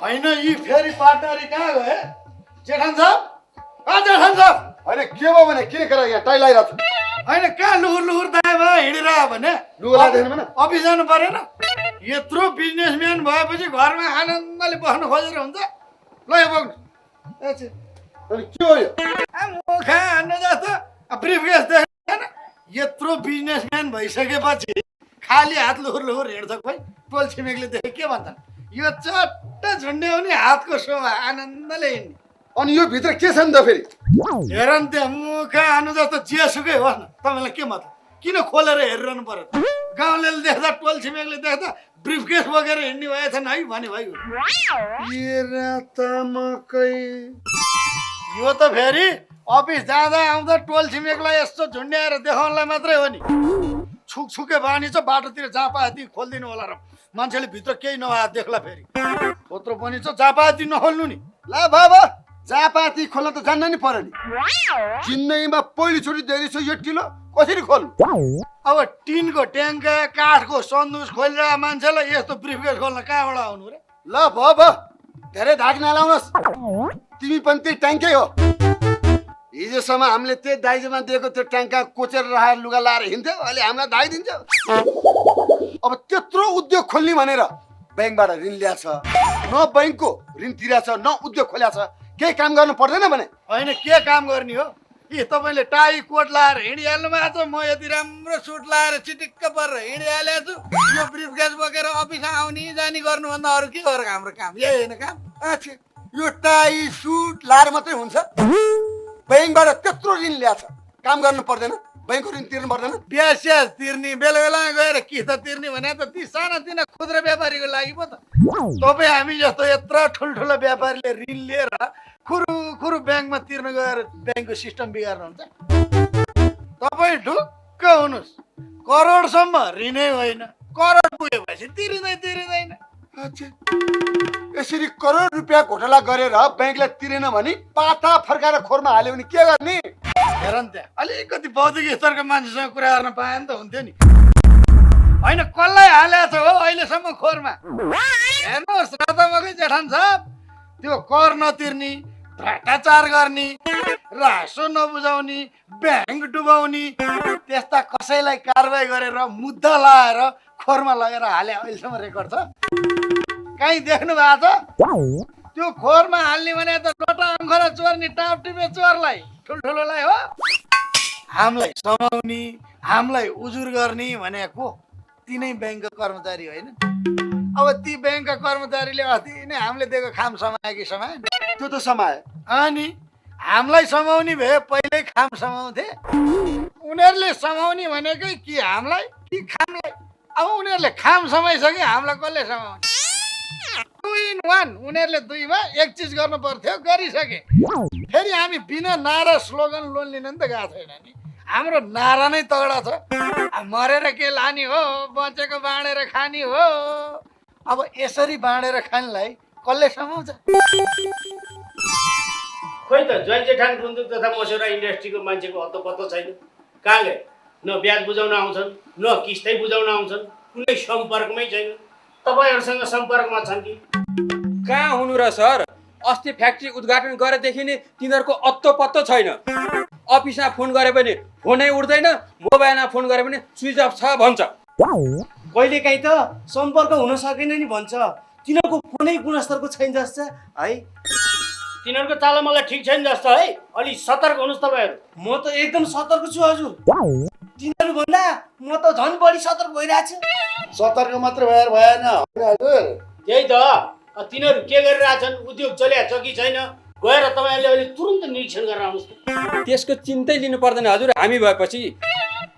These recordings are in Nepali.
होइन यी फेरि पार्टनर कहाँ गए जेठान साहब जेठान साहब होइन के भयो भने के गरेर यहाँ टाइ लगाइरहेको छु होइन कहाँ लुहुर लुहुर दाइ भयो हिँडिरह भने लुगा लाँदैन भने अफिस जानु परेन यत्रो बिजनेसम्यान भएपछि घरमा आनन्दले बस्नु खोजेर हुन्छ ल यो बोक्नु अनि के हो यो मुखा हान्नु जस्तो ब्रिफकेस देखेन यत्रो बिजनेसम्यान भइसकेपछि खाली हात लुहुर लुहुर हिँड्छ खोइ टोल छिमेकले देखे के भन्छन् यो चट्ट झुन्ड्याउने हातको शोभा आनन्दले हिँड्ने अनि यो भित्र के छ नि त फेरि हेर नि त्यहाँ मुखा हान्नु जस्तो जेसुकै होस् न तपाईँलाई के मतलब किन खोलेर हेरिरहनु पर्यो गाउँले देख्दा टोल छिमेकले देख्दा ब्रिफकेस बोकेर हिँड्ने भएछन् है भने भयो यो त फेरि अफिस जाँदा आउँदा टोल छिमेकलाई यस्तो झुन्ड्याएर देखाउनलाई मात्रै हो नि छुकछुके बानी छ बाटोतिर जहाँ पाए ती खोलिदिनु होला र मान्छेले भित्र केही नभए देख्ला फेरि त्यत्रो पनि छ जहाँ पाए ती नखोल्नु नि ल बाबा जहाँ पाती खोल्न त जान्न नि पर्यो नि चिन्नैमा पहिलोचोटि देखेको छ यो टिलो कसरी खोल्नु अब टिनको ट्याङ्का काठको सन्दुस खोलिरहेको मान्छेलाई यस्तो ब्रिफकेस खोल्न कहाँबाट आउनु रे ल भयो धेरै धाक नलाउनुहोस् तिमी पनि त्यही ट्याङ्कै हो हिजोसम्म हामीले त्यही दाइजोमा दिएको त्यो ट्याङ्का कोचेर राखेर लुगा लाएर हिँड्थ्यो अहिले हामीलाई धाइदिन्छ अब त्यत्रो उद्योग खोल्ने भनेर ब्याङ्कबाट ऋण ल्याछ न ब्याङ्कको ऋण तिरेछ न उद्योग खोल्या छ केही काम गर्नु पर्दैन भने होइन के काम गर्ने हो यी तपाईँले टाई कोट लाएर हिँडिहाल्नु भएको छ म यति राम्रो सुट लाएर चिटिक्क परेर हिँडिहालेको छु यो ब्रिफकेस बोकेर अफिस आउने जाने गर्नुभन्दा अरू के गरेर हाम्रो काम यही होइन काम अच्छा यो टाई सुट लाएर मात्रै हुन्छ ब्याङ्कबाट त्यत्रो ऋण ल्याछ काम गर्नु पर्दैन ब्याङ्कको ऋण तिर्नु पर्दैन ब्याज तिर्ने बेला बेलामा गएर किस्त तिर्ने भने त ती सानातिना खुद्रा व्यापारीको लागि पो त तपाईँ हामी जस्तो यत्रो ठुल्ठुलो व्यापारीले ऋण लिएर खुरु खुरु ब्याङ्कमा तिर्न गएर ब्याङ्कको सिस्टम बिगार्नुहुन्छ तपाईँ ढुक्क हुनुहोस् करोडसम्म ऋणै होइन करोड पुगेपछि तिरिँदैन यसरी करोड रुपियाँ घोटाला गरेर ब्याङ्कलाई तिरेन भने पाता फर्काएर खोरमा हाल्यो भने के गर्ने हेर नि त्यहाँ अलिकति बौद्धिक स्तरको मान्छेसँग कुरा गर्न पाए नि त हुन्थ्यो नि होइन कसलाई हालेको छ हो अहिलेसम्म खोरमा हेर्नुहोस् रतमकै जेठान साहब त्यो कर नतिर्ने भ्रष्टाचार गर्ने रासो नबुझाउने ब्याङ्क डुबाउने त्यस्ता कसैलाई कारवाही गरेर मुद्दा लाएर खोरमा लगेर हाले अहिलेसम्म रेकर्ड छ कहीँ देख्नु भएको छ त्यो खोरमा हाल्ने भने त लोटा अङ्खरा चोर्ने टाप टिपे चोरलाई ठुल्ठुलोलाई हो हामीलाई समाउने हामीलाई उजुर गर्ने भनेको तिनै ब्याङ्कका कर्मचारी होइन अब ती ब्याङ्कका कर्मचारीले अस्ति नै हामीले दिएको खाम समाए कि समाएन त्यो त समाए अनि हामीलाई समाउने भए पहिल्यै खाम समाउँथे उनीहरूले समाउने भनेकै कि हामीलाई कि खामलाई अब उनीहरूले खाम समाइसके हामीलाई कसले समाउने 2 in 1 उनीहरूले दुईमा एक चिज गर्नु पर्थ्यो गरिसके फेरि हामी बिना नारा स्लोगन लोन लिन नि त गएको छैन नि हाम्रो नारा नै तगडा छ मरेर के लाने हो बचेको बाँडेर खाने हो अब यसरी बाँडेर खानेलाई कसले समाउँछ खोइ त ज्वाइँ जेठान गुन्द्रुक तथा मस्यौरा इन्डस्ट्रीको मान्छेको हत्तो पत्तो छैन कहाँ गए न ब्याज बुझाउन आउँछन् न किस्तै बुझाउन आउँछन् कुनै सम्पर्कमै छैन तपाईँहरूसँग सम्पर्कमा छन् कि कहाँ हुनु र सर अस्ति फ्याक्ट्री उद्घाटन गरेदेखि नै तिनीहरूको अत्तो पत्तो छैन अफिसमा फोन गरे पनि फोनै उठ्दैन मोबाइलमा फोन गरे पनि स्विच अफ छ भन्छ कहिलेकाहीँ त सम्पर्क हुन सकेन नि भन्छ तिनीहरूको फोनै गुणस्तरको छैन जस्तो है तिनीहरूको चाल मलाई ठिक छैन जस्तो है अलि सतर्क हुनुहोस् तपाईँहरू म त एकदम सतर्क छु हजुर तिनीहरू भन्दा म त झन् बढी सतर्क भइरहेको छु सतर्क मात्र भएर भएन हजुर त्यही त तिनीहरू के गरिरहेछन् उद्योग चलिरहेको छ कि छैन गएर तपाईँहरूले अहिले तुरुन्त निरीक्षण गरेर आउनुहोस् त्यसको चिन्तै लिनु पर्दैन हजुर हामी भएपछि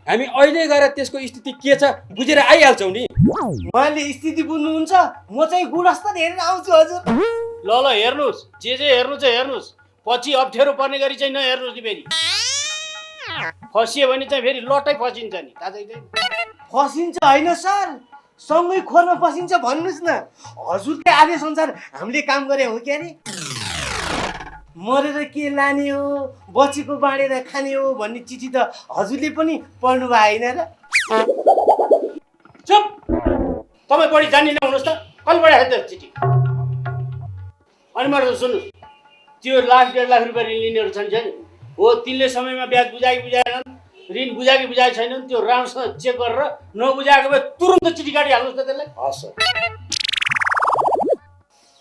हामी अहिले गएर त्यसको स्थिति के छ बुझेर आइहाल्छौँ नि उहाँले स्थिति बुझ्नुहुन्छ म चाहिँ गुणस्तर हेरेर आउँछु हजुर ल हेर्नुहोस् जे हेर्नु छ हेर्नुहोस् पछि अप्ठ्यारो पर्ने गरी चाहिँ नहेर्नुहोस् नि फेरि फसियो भने चाहिँ फेरि लटै फसिन्छ नि थाहा छैन फसिन्छ होइन सर सँगै खोरमा फसिन्छ भन्नुहोस् न हजुरकै आदेश अनुसार हामीले काम गरे हो क्या नि मरेर के लाने हो बचेको बाँडेर खाने हो भन्ने चिठी त हजुरले पनि पढ्नु भएन र चुप तपाईँ बढी जान्ने नहुनुहोस् त कहिले पढाएको त्यो चिठी अनि मलाई सुन्नु, त्यो लाख 1.5 लाख रुपियाँ ऋण लिनेहरू छन् छैन हो, तिनले समयमा ब्याज बुझाएनन्, ऋण बुझाएको बुझाएको छैनन्, त्यो राम्रोसँग चेक गरेर नबुझाएको भए तुरुन्त चिठी काटिहाल्नुहोस् त त्यसलाई। हस् सर।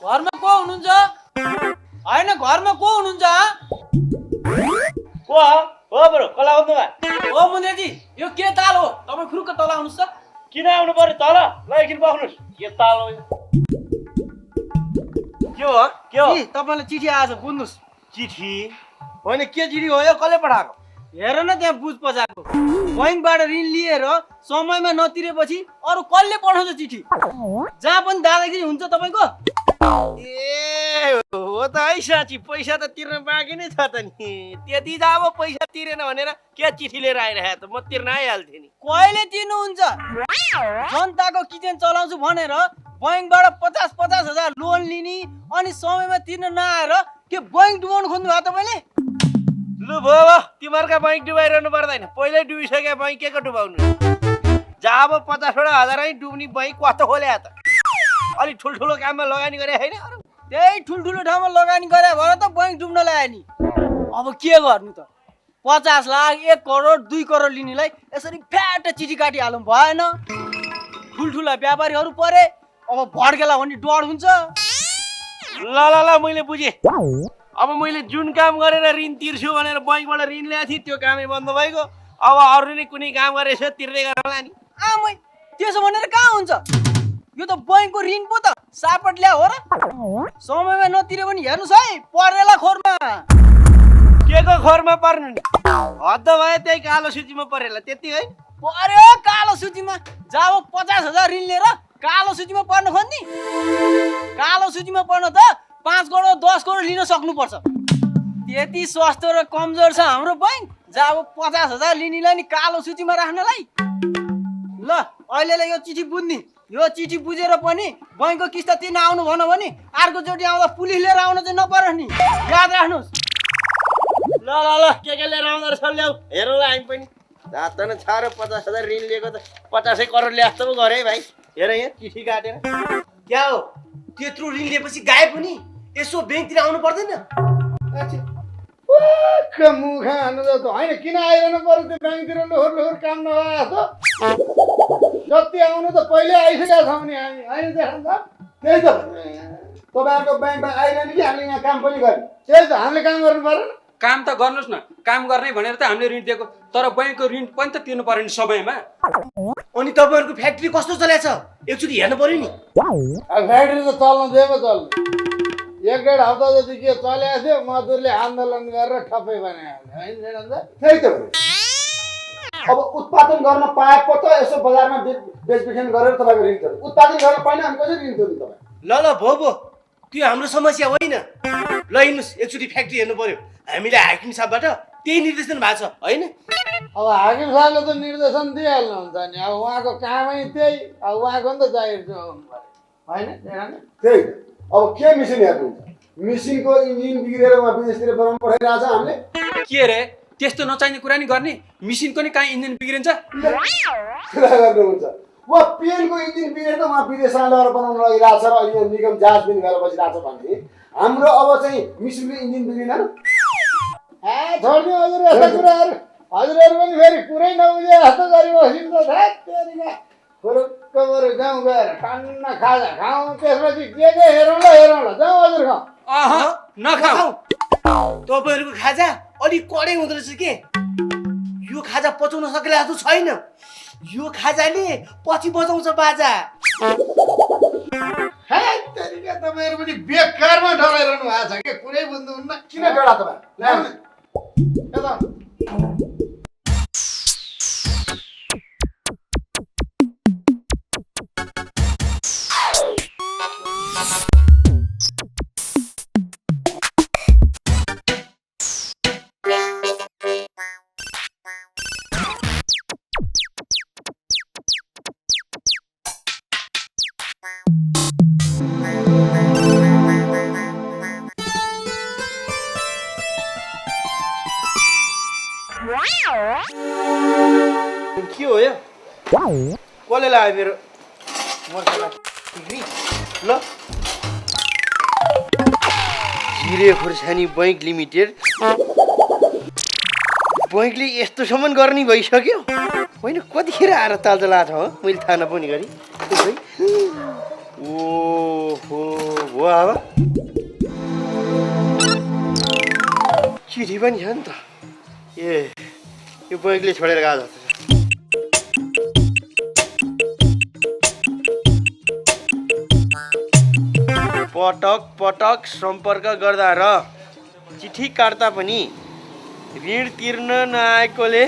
घरमा को हुनुहुन्छ? होइन घरमा को हुनुहुन्छ? को हो बरु कसलाई आउनु भयो? हो मुन्देजी, यो के ताल हो? तपाईँ खुरुक्क तल आउनुहोस् त। किन आउनु पर्यो तल? ल एकछिन बस्नुहोस्। के ताल हो यो? के हो? के हो? तपाईँलाई चिठी आएछ, बुझ्नुहोस्। चिठी होइन, के चिठी हो यो? कसले पठाएको? हेर न त्यहाँ बुझ पजाएको। बैङ्कबाट ऋण लिएर समयमा नतिरेपछि अरू कसले पठाउँछ चिठी? जहाँ पनि दादागिरी हुन्छ तपाईँको। ए हो त है साँच्ची, पैसा त तिर्न बाँकी नै छ त नि। त्यति त अब पैसा तिरेन भनेर के चिठी लिएर आइरहेको त, म तिर्न आइहाल्थेँ नि। कहिले तिर्नुहुन्छ? जनताको किचन चलाउँछु भनेर बैङ्कबाट 50-50 हजार लोन लिने अनि समयमा तिर्न नआएर के बैङ्क डुबाउनु खोज्नु भयो तपाईँले? लु भयो, तिमीहरूका बैङ्क डुबाइरहनु पर्दैन, पहिल्यै डुबिसक्यो बैङ्क के को डुबाउनु? जहाँ अब 50-वटा हजारै डुब्ने बैङ्क कस्तो खोल्या त? अलिक ठुल्ठुलो काममा लगानी गरे होइन? त्यही ठुल्ठुलो ठाउँमा लगानी गरे भएर त बैङ्क डुब्न ल्यायो नि। अब के गर्नु त? 50 लाख 1 करोड 2 करोड लिनेलाई यसरी फ्याट चिठी काटिहाल्नु भएन। ठुल्ठुला व्यापारीहरू परे, अब भड्केला भन्ने डर हुन्छ। ल ल ल मैले बुझेँ। अब मैले जुन काम गरेर ऋण तिर्छु भनेर बैङ्कबाट ऋण ल्याएको थिएँ त्यो कामै बन्द भएको। अब अरू नै कुनै काम गरेर यसो तिर्दै गरौँला नि। आमै त्यसो भनेर कहाँ हुन्छ? यो त बैङ्कको ऋण पो त सापट ल्या हो र? समयमा नतिर्यो भने हेर्नुहोस् है, परेला खोरमा। के को खोरमा पर्नु नि? हद्द भयो, त्यही कालो सूचीमा परेला त्यति है। पर्यो कालो सूचीमा। जब 50 हजार ऋण लिएर कालो सूचीमा पर्न खोज्ने? कालो सूचीमा पर्न त 5 करोड 10 करोड लिन सक्नुपर्छ। त्यति स्वास्थ्य र कमजोर छ हाम्रो बैङ्क, जब 50 हजार लिनेलाई नि कालो सूचीमा राख्नलाई। ल अहिलेलाई यो चिठी बुझ्ने, यो चिठी बुझेर पनि बैङ्कको किस्ता तिर्न आउनु भन भने अर्कोचोटि आउँदा पुलिस लिएर आउन चाहिँ नपरोस् नि, याद राख्नुहोस्। ल ल ल के लिएर आउँदो रहेछ ल्याऊ, हेरौँला हामी पनि। जात न छ र 50 हजार ऋण लिएको त 50 करोड ल्यास त पो गरे है भाइ। हेर यहाँ चिठी काटेर। क्या हो? त्यत्रो ऋण लिएपछि गायब हुने? यसो ब्याङ्कतिर आउनु पर्दैन? मुख हान्नु त होइन, किन आइरहनु पर्यो त्यो ब्याङ्कतिर लोहोर लोहोर काम नभए जस्तो? जति आउनु त पहिल्यै आइसकेका छौँ नि हामी, होइन देखाउनु त? त्यही त तपाईँहरूको ब्याङ्कमा आइरहने कि हामीले यहाँ काम पनि गर्ने? त्यही त हामीले काम गर्नु परेन? काम त गर्नुहोस् न, काम गर्ने भनेर त हामीले ऋण दिएको, तर बैङ्कको ऋण पनि त तिर्नु पर्यो नि समयमा। अनि तपाईँहरूको फ्याक्ट्री कस्तो चलेछ? एकचोटि हेर्नु पर्यो नि। फ्याक्ट्री त चल्नु दिएको चल्नु, 1-1.5 हप्ता जति के चलेको थियो, मजदुरले आन्दोलन गरेर ठप्पै बनाइहाल्यो, होइन त? त्यही त हो। अब उत्पादन गर्न पाए पो त यसो बजारमा बेचबिखन गरेर तपाईँको ऋण तिर्नु। उत्पादन गर्न पाएन हामी कसरी ऋण तिर्नु तपाईँ? ल ल भो त्यो हाम्रो समस्या होइन। ल हिँड्नुहोस्, एकचोटि फ्याक्ट्री हेर्नु पर्यो। हामीले हाकिम साहबबाट त्यही निर्देशन भएको छ होइन? अब हाकिम साहबले त निर्देशन दिइहाल्नुहुन्छ नि, अब उहाँको कामै त्यही, अब उहाँको नि त जागिर जोगाउनु पर्यो, होइन? त्यही त। अब के मिसिन हेर्नुहुन्छ? मिसिनको इन्जिन बिग्रेर उहाँ विदेशतिर बनाउनु पठाइरहेछ हामीले। के रे, त्यस्तो नचाहिने कुरा नि गर्ने? मिसिनको नि कहाँ इन्जिन बिग्रिन्छ? कुरा गर्नुहुन्छ। उहाँ पेनको इन्जिन बिग्रेर त उहाँ विदेशमा लगेर बनाउनु लागिरहेछ र अहिले निगम जहाज पनि गरेर बसिरहेछ भने हाम्रो अब चाहिँ मिसिनको इन्जिन बिग्रिँदैन? छोड्दिउँ हजुर यस्ता कुराहरू। हजुरहरू पनि फेरि कुरै नबुझे जस्तो गरिबसिन्छ त। फुरुक्क बरु गाउँ गएर टन्न खाजा खाउँ, त्यसपछि के हेरौँ ल जाउँ हजुर खाउँ। नखाऊ। तपाईँहरूको खाजा अलिक कडै हुँदो रहेछ के? यो खाजा पचाउन सकेला जस्तो छैन। यो खाजाले पछि बजाउँछ बाजा। तपाईँहरू पनि बेकारमा डराइरहनु भएको छ कि? कुरै बुझ्नुहुन्न। किन डरा तपाईँ? के हो यो? कसले लाग्यो मेरो मसला? ल भिरे खुर्सानी बैङ्क लिमिटेड बैङ्कले यस्तोसम्म गर्ने भइसक्यो होइन कतिखेर आएर तालजा लाछ हो मैले थाहा नपाउने गरी ओहो हो अब चिठी पनि छ नि त ए यो बैङ्कले छोडेर गएको जस्तो छ पटक पटक सम्पर्क गर्दा र चिठी काट्दा पनि ऋण तिर्न नआएकोले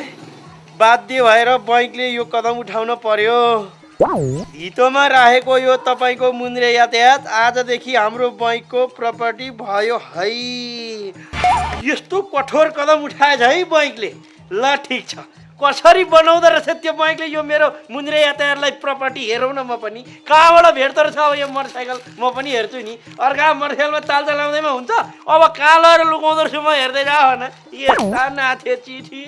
बाध्य भएर बैङ्कले यो कदम उठाउन पर्यो धितोमा राखेको यो तपाईँको मुन्द्रे यातायात आजदेखि हाम्रो बैङ्कको प्रपर्टी भयो है यस्तो कठोर कदम उठाएछ है बैङ्कले ल ठिक छ कसरी बनाउँदो रहेछ त्यो बैङ्कले यो मेरो मुन्द्रे यातायातलाई प्रपर्टी हेरौँ न म पनि कहाँबाट भेट्दो रहेछ अब यो मोटरसाइकल म पनि हेर्छु नि अर्का मोटरसाइकलमा तालजा लाउँदैमा हुन्छ अब कहाँ लगेर लुकाउँदो रहेछु म हेर्दै जा भन यस्ता नाथे चिठी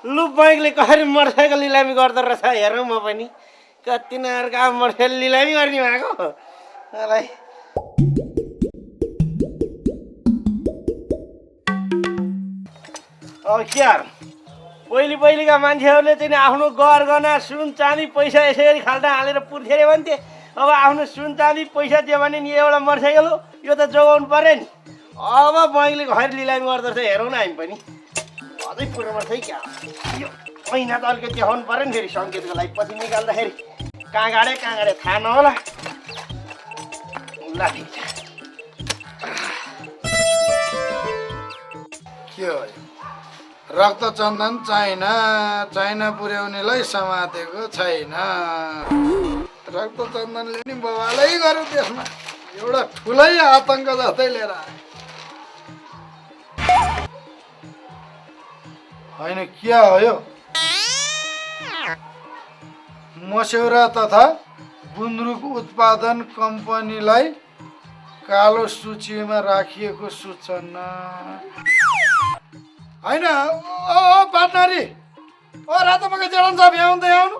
लु बैङ्कले कसरी मोटरसाइकल निलामी गर्दो रहेछ हेरौँ म पनि कति नर्का मोटरसाइकल निलामी गर्ने भएको मलाई अब के पहिलेका मान्छेहरूले चाहिँ आफ्नो गहना सुन चाँदी पैसा यसरी खाल्टा हालेर पुर्थ्यो अरे भन्थे अब आफ्नो सुन चाँदी पैसा दियो भने नि एउटा मोटरसाइकल हो यो त जोगाउनु पर्यो नि अब बैङ्कले कसरी लिलामी गर्दो रहेछ हेरौँ न हामी पनि अझै पुरोमा चाहिँ क्या यो महिना त अलिकति देखाउनु पर्यो नि फेरि सङ्केतको लागि पछि निकाल्दाखेरि कहाँ गाडे थाहा नहोला ल ठिक छ के हो रक्त चन्दन चाइना पुर्याउनेलाई समातेको छैन रक्त चन्दनले नि बवालै गर्यो देशमा एउटा ठुलै आतङ्क जस्तै लिएर आयो होइन के हो यो मस्यौरा तथा गुन्द्रुक उत्पादन कम्पनीलाई कालो सूचीमा राखिएको सूचना होइन ओ पार्टनरी ओ रातो मकै जडन साहब यहाँ आउनु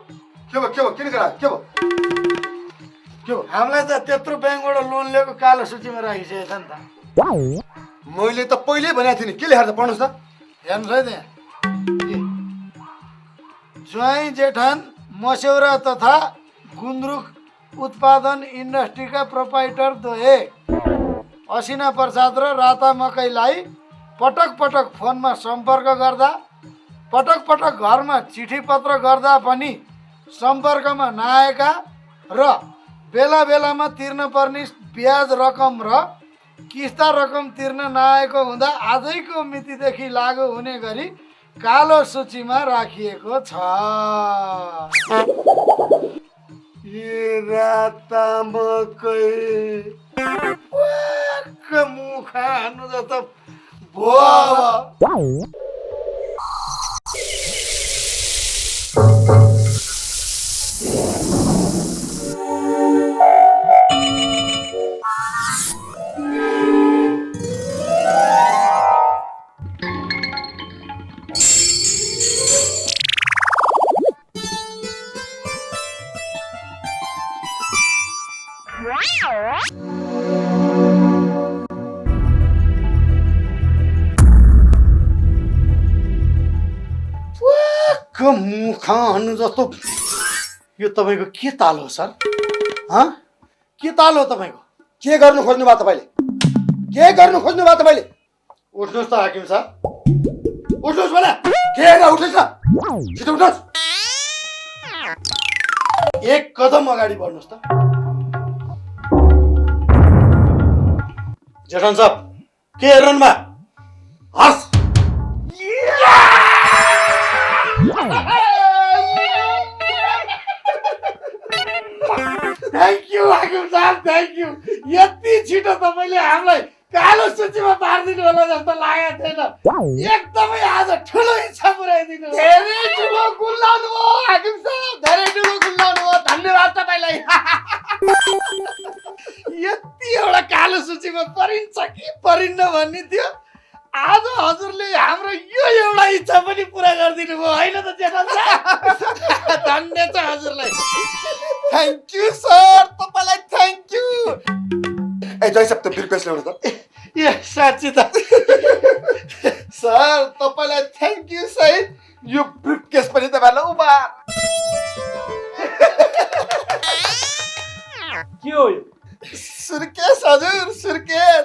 के भयो किन गरा के भयो हामीलाई त त्यत्रो ब्याङ्कबाट लोन लिएको कालो सूचीमा राखिसकेको छ नि त मैले त पहिल्यै भनेको थिएँ नि के लेखेर त पढ्नुहोस् त हेर्नुहोस् है त्यहाँ ज्वाइँ जेठान मस्यौरा तथा गुन्द्रुक उत्पादन इन्डस्ट्रीका प्रोपाइटर दोहे असिना प्रसाद र राता मकैलाई पटक पटक फोनमा सम्पर्क गर्दा पटक पटक घरमा चिठी पत्र गर्दा पनि सम्पर्कमा नआएका र बेला बेलामा तिर्न पर्ने ब्याज रकम र किस्ता रकम तिर्न नआएको हुँदा आजैको मितिदेखि लागू हुने गरी कालो सूचीमा राखिएको छ राता मकै मुखा हान्नु जस्तो मुख हन्नु जस्तो यो तपाईँको के ताल हो सर? के ताल हो तपाईँको? के गर्नु खोज्नु भयो तपाईँले? के गर्नु खोज्नु भयो तपाईँले? उठ्नुहोस् त हाकिम साहब, उठ्नुहोस् भने। के उठ्नुहोस् न, छिटो उठ्नुहोस्। एक कदम अगाडि बढ्नुहोस् त। जेठन साहब के हेर्नु बा? हस्। थ्याङ्क यू हाकिम साहब, थ्याङ्क यू। यति छिटो तपाईँले हामीलाई कालो सूचीमा पारिदिनु होला जस्तो लागेको थिएन। एकदमै आज ठुलो इच्छा पुऱ्याइदिनु। धेरै ठुलो गुल्लाउनु भयो हाकिम साहब, धेरै ठुलो गुल्लाउनु भयो। धन्यवाद तपाईँलाई। यति एउटा कालो सूचीमा परिन्छ कि परिन्न भन्ने थियो। आज हजुरले हाम्रो यो एउटा इच्छा पनि पुरा गरिदिनु भयो होइन त जेठन साहब? धन्य छ हजुरलाई। थ्याङ्क यू सर, तपाईँलाई थ्याङ्क यू। ए जय सब त बिल पेस ल्याउनु त। ए साँच्ची त सर तपाईँलाई थ्याङ्क यू सहित यो ब्रिफ केस पनि तपाईँलाई उभार। के हो यो? सुर्केस हजुर, सुर्केस।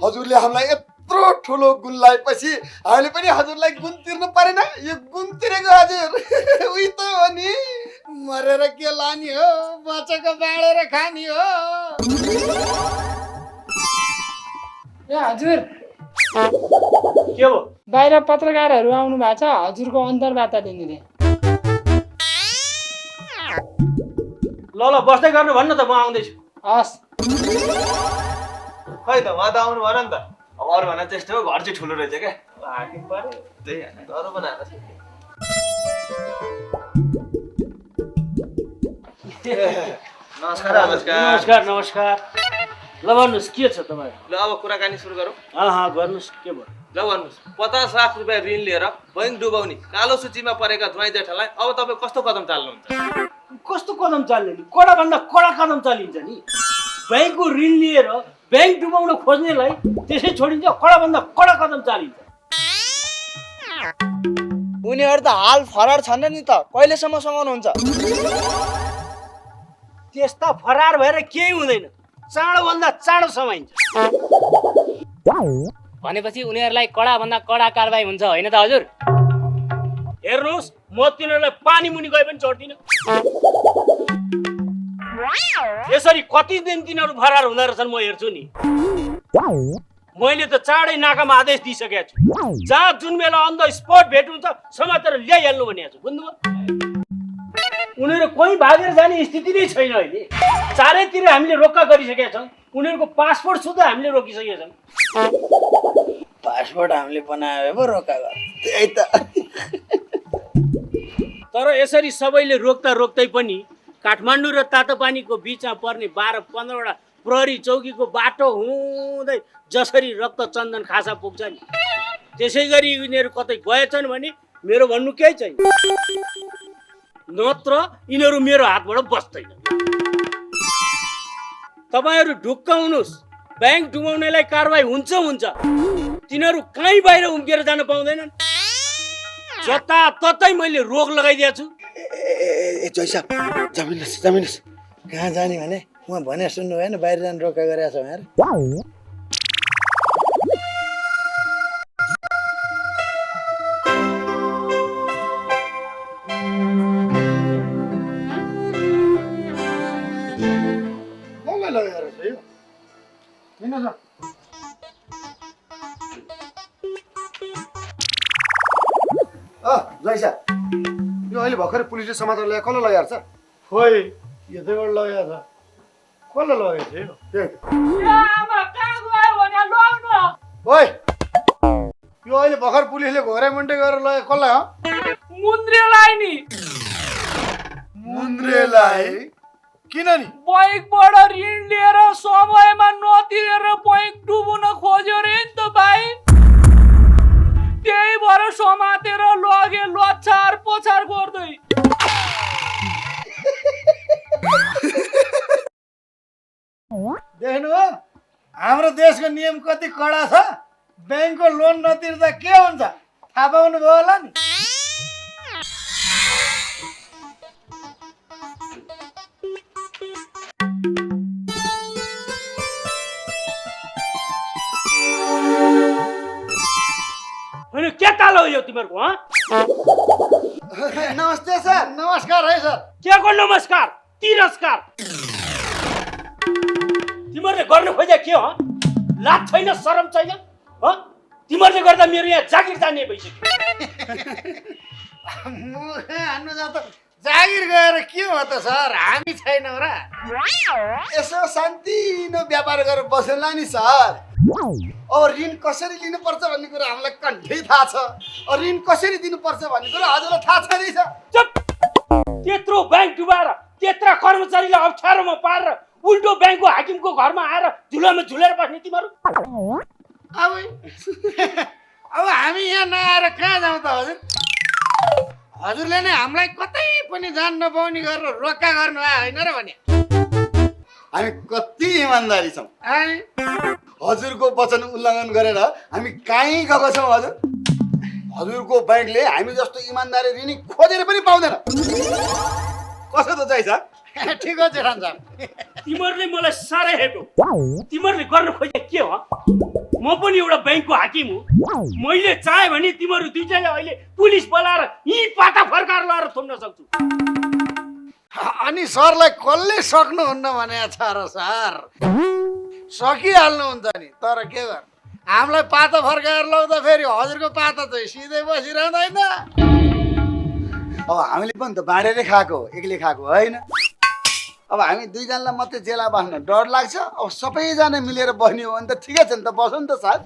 हजुरले हामीलाई यत्रो ठुलो गुण लगाएपछि हामीले पनि हजुरलाई गुण तिर्नु परेन? यो गुण तिरेको हजुर। उही त हो नि, मरेर के लाने हो, बचेको बाँडेर खाने हो। ए हजुर, के हो? बाहिर पत्रकारहरू आउनु भएको छ, हजुरको अन्तर्वार्ता दिनुले। ल ल बस्दै गर्नु भन्नु त, म आउँदैछु। हस्। खै त उहाँ त आउनु भन नि त। अब अरू भन्दा त्यस्तो हो, घर चाहिँ ठुलो रहेछ क्या। हाकिम पऱ्यो त्यही होइन, अरू बनाएको छ। नमस्कार। नमस्कार नमस्कार। ल भन्नुहोस् के छ तपाईँ? ल अब कुराकानी सुरु गरौँ। गर्नुहोस् के भयो? ल भन्नुहोस्, 50 लाख रुपियाँ ऋण लिएर बैंक डुबाउने कालो सूचीमा परेका ज्वाइँ जेठालाई अब तपाईँ कस्तो कदम चाल्नुहुन्छ? कस्तो कदम चाल्ने नि? कडाभन्दा कडा कदम चालिन्छ नि। ब्याङ्कको ऋण लिएर ब्याङ्क डुबाउन खोज्नेलाई त्यसै छोडिन्छ? कडाभन्दा कडा कदम चालिन्छ। उनीहरू त हाल फरार छन् नि त, कहिलेसम्म समाउनुहुन्छ? त्यस्ता फरार भएर केही हुँदैन, चाँडोभन्दा चाँडो समाइन्छ। भनेपछि उनीहरूलाई कडाभन्दा कडा कारबाही हुन्छ होइन त हजुर? हेर्नुहोस्, म तिनीहरूलाई पानी मुनि गए पनि छोड्दिनँ। यसरी कति दिन तिनीहरू फरार हुँदो रहेछन् म हेर्छु नि। मैले त चाँडै नाकामा आदेश दिइसकेको छु, जहाँ जुन बेला अन द स्पट भेट हुन्छ समातेर ल्याइहाल्नु भनेको छु। बुझ्नुभयो? उनीहरू कहीँ भागेर जाने स्थिति नै छैन अहिले। चारैतिर हामीले रोक्का गरिसकेका छौँ। उनीहरूको पासपोर्ट सुधा हामीले रोकिसकेका छौँ। पासपोर्ट हामीले बनायो पो रोका गर। त्यही त। तर यसरी सबैले रोक्दा रोक्दै पनि काठमाडौँ र तातोपानीको बिचमा पर्ने 12-15वटा प्रहरी चौकीको बाटो हुँदै जसरी रक्त चन्दन खासा पुग्छ नि, त्यसै गरी यिनीहरू कतै गएछन् भने मेरो भन्नु केही छैन। नत्र यिनीहरू मेरो हातबाट बस्दैन। तपाईँहरू ढुक्क हुनुहोस्, ब्याङ्क डुबाउनेलाई कारबाही हुन्छ हुन्छ। तिनीहरू कहीँ बाहिर उम्किएर जान पाउँदैनन्। जताततै मैले रोक लगाइदिएको छु। ए जय साहब, जमिनुहोस्। कहाँ जाने भने उहाँ भने सुन्नु भएन, बाहिर जानु रोका गरेको छ यार। कसलाई लगेर छ यो? किन छ? जय साहब, यो अहिले भर्खरै पुलिसले समाचार ल्याए कसलाई लगाएर छ? खोइ यतैबाट लगेको छ। कसलाई लगेको थियो ओइ? यो अहिले भर्खर पुलिसले घोरे मुन्टे गरेर लगे कसलाई हो? मुन्द्रेलाई नि। मुन्द्रेलाई? किन नि? बैंकबाट ऋण लिएर समयमा नतिरेर बैंक डुबुन खोज्यो रे नि त भाइ। त्यही भएर समातेर लगे लछार पछार गर्दै। देख्नु हो हाम्रो देशको नियम कति कडा छ। ब्याङ्कको लोन नतिर्दा के हुन्छ थाहा पाउनु भयो होला नि। के ताल हो यो तिमीहरूको हँ नमस्ते सर। नमस्कार है सर। के को नमस्कार तिरस्कार तिमीहरूले गर्नु खोजे के हो लाज छैन शरम छैन हँ तिमीहरूले गर्दा मेरो यहाँ जागिर जाने भइसक्यो मुख हान्नु जाँदा जागिर गएर के हो त सर हामी छैनौँ र यसो शान्तिनो व्यापार गरेर बसेला नि सर। अब ऋण कसरी लिनुपर्छ भन्ने कुरा हामीलाई कन्ठै थाहा छ। अब ऋण कसरी दिनुपर्छ भन्ने कुरा हजुरलाई थाहा छैन। चुप त्यत्रो ब्याङ्क डुबाएर त्यत्रा कर्मचारीलाई अप्ठ्यारोमा पारेर उल्टो ब्याङ्कको हाकिमको घरमा आएर झुलामा झुलेर बस्ने तिमीहरू अब अब हामी यहाँ नआएर कहाँ जाउँ त हजुर? हजुरले नै हामीलाई कतै पनि जान नपाउने गरेर रोक्का गर्नु आयो होइन र भने हामी कति इमान्दारी छौँ। हजुरको वचन उल्लङ्घन गरेर हामी कहीँ गएको छौँ हजुर? हजुरको ब्याङ्कले हामी जस्तो इमान्दारी ऋणी खोजेर पनि पाउँदैन। कसो त चाहिन्छ? ठिक हो जेठान साहब। तिमीहरूले मलाई साह्रै हेप्यौ तिमीहरूले गर्न खोजे के हो म पनि एउटा ब्याङ्कको हाकिम हुँ मैले चाहे भने तिमीहरू दुईजनाले अहिले पुलिस बोलाएर यी पाटा फर्काएर लगाएर थुन्न सक्छु अनि सरलाई कसले सक्नुहुन्न भने छ र सर सकिहाल्नुहुन्छ नि तर के गर्नु हामीलाई पाता फर्काएर लाउँदा फेरि हजुरको पाता चाहिँ सिधै बसिरहँदैन। अब हामीले पनि त बाँडेरै खाएको हो, एक्लै खाएको होइन। अब हामी दुईजनालाई मात्रै जेला बस्न डर लाग्छ। अब सबैजना मिलेर बस्ने हो भने त ठिकै छ नि त, बसौँ नि त साथ।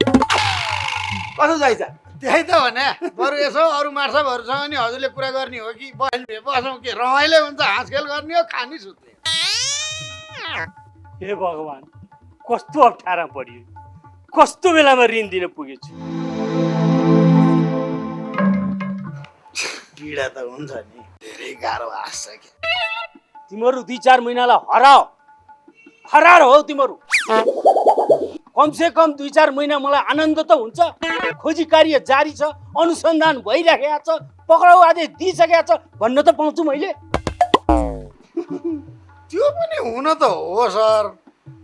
कसो चाहिन्छ? त्यही त भने बरु यसो अरू मार्सबहरूसँग नि हजुरले कुरा गर्ने हो कि बसौँ कि रमाइलो हुन्छ हाँसखेल गर्ने हो खानी सुत्ने। हे भगवान् कस्तो अप्ठ्यारो पर्यो कस्तो बेलामा ऋण दिन पुगेछु पीडा त हुन्छ नि धेरै गाह्रो आछ कि तिमीहरू 2-4 महिनालाई हरार हो तिमीहरू कमसे कम 2-4 महिना मलाई आनन्द त हुन्छ खोजी कार्य जारी छ अनुसन्धान भइरहेको छ पक्राउ आदेश दिइसकेको छ भन्न त पाउँछु मैले त्यो पनि हुन त हो सर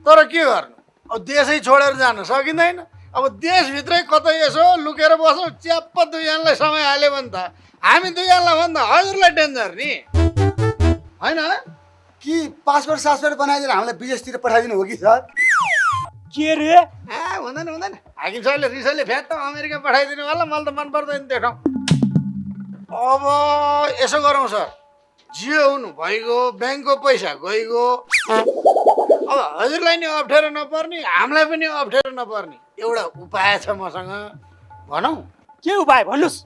तर के गर्नु अब देशै छोडेर जान सकिँदैन। अब देशभित्रै कतै यसो लुकेर बसौँ च्याप्प दुईजनालाई समय हाल्यो भने त हामी दुईजनालाई भन्दा हजुरलाई डेन्जर नि होइन कि पासपोर्ट सासपोर्ट बनाइदिएर हामीलाई विदेशतिर पठाइदिनु हो कि सर? के रे हुँदैन हाकिम सरले रिसले फ्याट त अमेरिका पठाइदिनु होला मलाई त मन पर्दैन त्यो ठाउँ। अब यसो गरौँ सर जे हुनु भइगयो ब्याङ्कको पैसा गइगयो अब हजुरलाई नि अप्ठ्यारो नपर्ने हामीलाई पनि अप्ठ्यारो नपर्ने एउटा उपाय छ मसँग भनौँ। के उपाय भन्नुहोस्?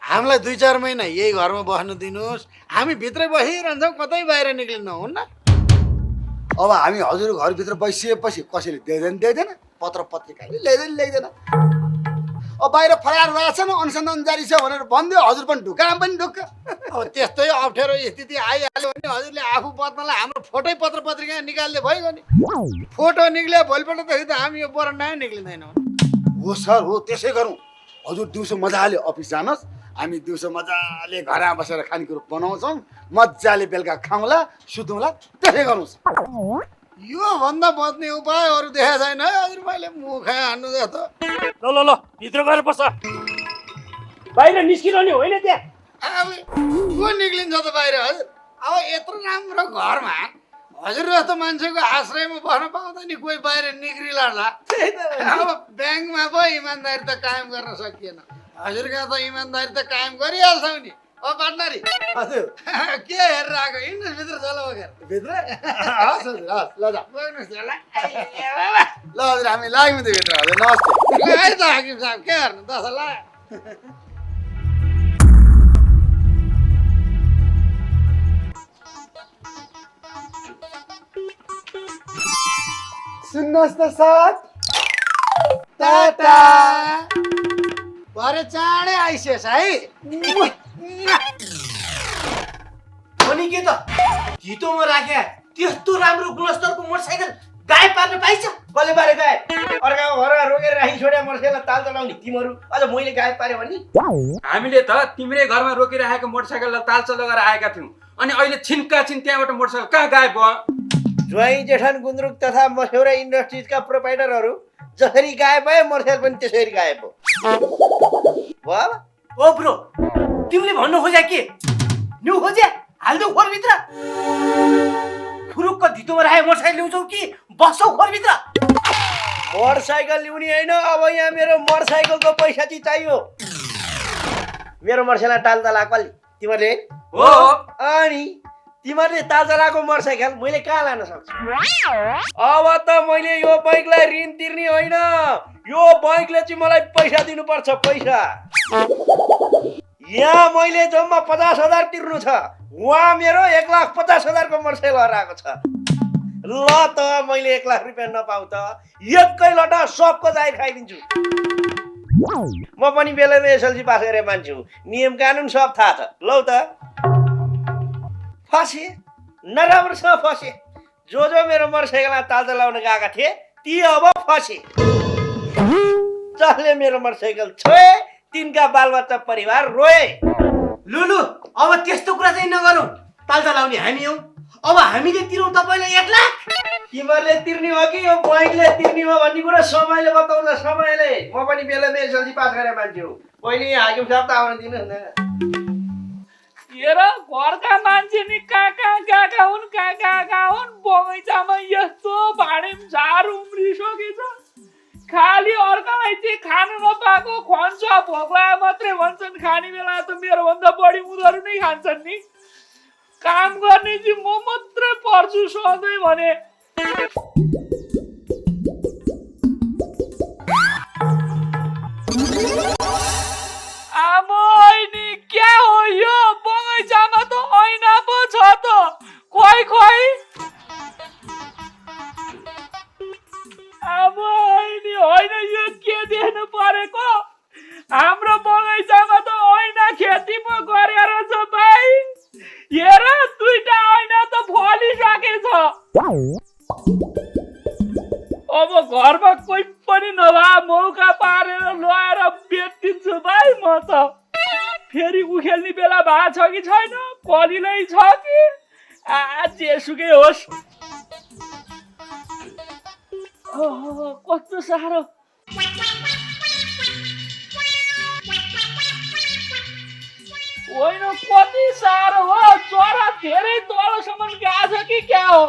हामीलाई 2-4 महिना यही घरमा बस्न दिनुहोस् हामी भित्रै बसिरहन्छौँ कतै बाहिर निक्लिनु हुन्न। अब हामी हजुर घरभित्र बसिएपछि कसैले दिँदैन पत्र पत्रिकाले ल्याइदैन। अब बाहिर फरार रहेछ न अनुसन्धान जारी छ भनेर भनिदियो हजुर पनि ढुक्का पनि ढुक्क। अब त्यस्तै अप्ठ्यारो स्थिति आइहाल्यो भने हजुरले आफू बच्नलाई हाम्रो फोटै पत्र पत्रिका निकाल्दै भइगयो नि फोटो निक्ल्यो भोलिपल्टदेखि त हामी यो बरन्डा निक्लिँदैनौँ। हो सर हो त्यसै गरौँ। हजुर दिउँसो मजाले अफिस जानुहोस् हामी दिउँसो मजाले घरमा बसेर खानेकुरो बनाउँछौँ मजाले बेलुका खाउँला सुतौँला त्यसै गरौँ। यो भन्दा बच्ने उपाय अरू देखाएको छैन है हजुर मैले मुख हान्नु जस्तो। ल भित्र गएर बस बाहिर निस्किरहने होइन त्यहाँ अब को निक्लिन्छ त बाहिर हजुर? अब यत्रो राम्रो घरमा हजुर जस्तो मान्छेको आश्रयमा बस्न पाउँदा नि कोही बाहिर निक्रिला। अब ब्याङ्कमा पो इमान्दारी त कायम गर्न सकिएन हजुरका त इमान्दारी त कायम गरिहाल्छौँ नि। ओ पार्टनरी हजुर के हेरेर आएको हिँड्नुहोस् भित्र चल बगेर भित्र हस् हजुर हस् ल जा बग्नुहोस् न ल हजुर हामी लाग्यौँ त भित्र हजुर नमस्ते। है त हाकिम साहब के गर्नु दस ल सुन्नुहोस् त सर टाटा भरे चाँडै आइसेस है। अनि के त धितोमा राखे त्यस्तो राम्रो गुणस्तरको मोटरसाइकल गायब पार्न पाइन्छ? कसले पारे गायब? अर्काको घरमा रोकेर राखी छोड्या मोटरसाइकल ताल चलाउने तिमीहरू अझ मैले गायब पारे भने? हामीले त तिम्रै घरमा रोकिरहेको मोटरसाइकललाई तालचा लगाएर आएका थियौँ अनि अहिले छिनका छिन त्यहाँबाट मोटरसाइकल कहाँ गायब भयो? ज्वाइँ जेठान गुन्द्रुक तथा मस्यौरा इन्डस्ट्रिजका प्रोपाइटरहरू जसरी गायब भए मोटरसाइकल पनि त्यसरी गायब हो। भयो ओ ब्रो तिमीले भन्नु खोजे के न्यु खोजे हाल्दौ खोरभित्र फुरुक्क धितोमा राखे मोटरसाइकल ल्याउँछौ कि बस्छौ खोरभित्र मोटरसाइकल ल्याउने होइन अब यहाँ मेरो मोटरसाइकलको पैसा चाहिँ चाहियो मेरो मोटरसाइकल तालतला कलि तिमीहरूले हो अनि तिमीहरूले तालतलाको मोटरसाइकल मैले कहाँ लान सक्छु अब त मैले यो बैङ्कलाई ऋण तिर्ने होइन यो बैङ्कले चाहिँ मलाई पैसा दिनुपर्छ पैसा यहाँ मैले जम्मा 50,000 तिर्नु छ उहाँ मेरो 1,50,000 को मोटरसाइकल हराएको छ ल त मैले 1 लाख रुपियाँ नपाउ त एकै लटा सबको जाहिर खाइदिन्छु म पनि बेलैमा एसएलसी पास गरे मान्छे हो नियम कानुन सब थाहा छ लौ त फसे नराम्रोसँग फसे जो मेरो मोटरसाइकलमा ताल लाउन गएका थिए ती अब फसे जसले मेरो मोटरसाइकल छोए तिनका बालबच्चा परिवार रोए लुलु अब त्यस्तो कुरा चाहिँ नगरौँ तालता लाउने हामी हौ अब हामीले तिरौँ तपाईँलाई 1 लाख तिमीहरूले तिर्ने हो कि यो बैङ्कले तिर्ने हो भन्ने कुरा समयले बताउँछ समयले म पनि बेलैमा एसएलसी पास गरे मान्छे हो पहिले हाकिम साहब त आउन दिनुहोस् न हेर घरका मान्छे नि कहाँ गएका हुन् बगैँचामा यस्तो भाँडेम झार उम्रिसकेछ खाली अर्कालाई चाहिँ खानु नपाएको खन्छ भोक लाग्यो मात्रै भन्छन् खाने बेला त मेरो भन्दा बढी उनीहरू नै खान्छन् नि काम गर्ने चाहिँ म मात्रै पर्छु सधैँ भने आमै क्या हो यो बगैँचामा त ऐना पो छ त खोइ आमै होइन यो के देख्नु परेको हाम्रो बगैँचामा त ऐना खेती पो गरेर छ भाइ हेर 2टा ऐना त फलिसकेछ अब घरमा कोही पनि नभए मौका पारेर ल्याएर बेचिदिन्छु भाइ म त फेरि उखेल्ने बेला भएको छ कि छैन कलिलै छ कि जेसुकै होस् कस्तो साह्रो होइन कति साह्रो हो चरा धेरै तलसम्म गएको छ कि क्या हो